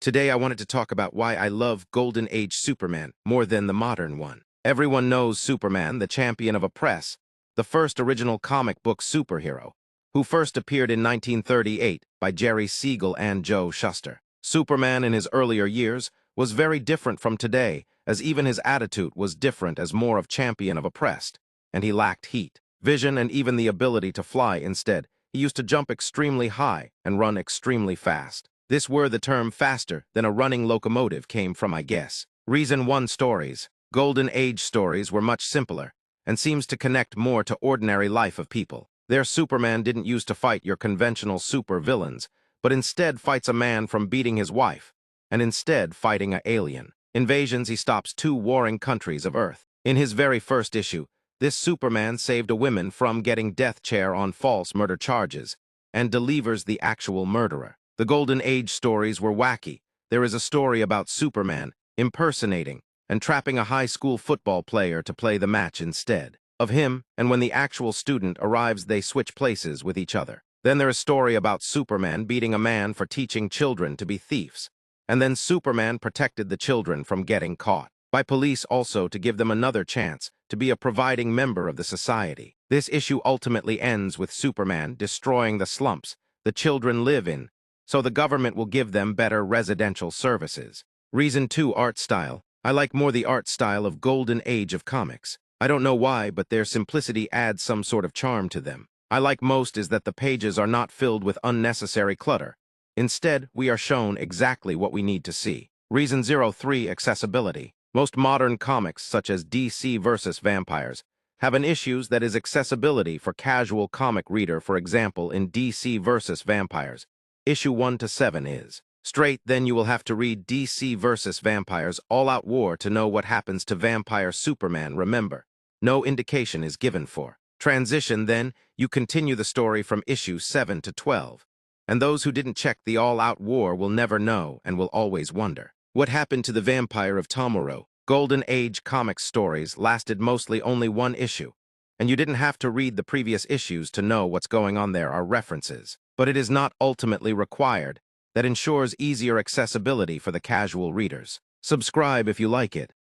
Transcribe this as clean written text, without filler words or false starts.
Today I wanted to talk about why I love Golden Age Superman more than the modern one. Everyone knows Superman, the champion of oppress, the first original comic book superhero, who first appeared in 1938 by Jerry Siegel and Joe Shuster. Superman in his earlier years was very different from today, as even his attitude was different as more of champion of oppressed, and he lacked heat, vision, and even the ability to fly. Instead, he used to jump extremely high and run extremely fast. This where the term faster than a running locomotive came from, I guess. Reason 1 stories. Golden Age stories were much simpler and seems to connect more to ordinary life of people. Their Superman didn't use to fight your conventional super villains, but instead fights a man from beating his wife, and instead fighting an alien. Invasions, he stops 2 warring countries of Earth. In his very first issue, this Superman saved a woman from getting death chair on false murder charges and delivers the actual murderer. The Golden Age stories were wacky. There is a story about Superman impersonating and trapping a high school football player to play the match instead of him, and when the actual student arrives, they switch places with each other. Then there is a story about Superman beating a man for teaching children to be thieves, and then Superman protected the children from getting caught by police, also to give them another chance to be a providing member of the society. This issue ultimately ends with Superman destroying the slumps the children live in, so the government will give them better residential services. Reason 2 art style. I like more the art style of Golden Age of comics. I don't know why, but their simplicity adds some sort of charm to them. I like most is that the pages are not filled with unnecessary clutter. Instead, we are shown exactly what we need to see. Reason 03 accessibility. Most modern comics, such as DC vs. Vampires, have an issue that is accessibility for casual comic reader. For example, in DC vs. Vampires, issue 1 to 7 is straight, then you will have to read DC vs. Vampires All-Out War to know what happens to Vampire Superman. Remember, no indication is given for transition, then you continue the story from issue 7 to 12. And those who didn't check the All-Out War will never know and will always wonder what happened to the Vampire of Tomorrow. Golden Age comic stories lasted mostly only 1 issue, and you didn't have to read the previous issues to know what's going on. There are references, but it is not ultimately required. That ensures easier accessibility for the casual readers. Subscribe if you like it.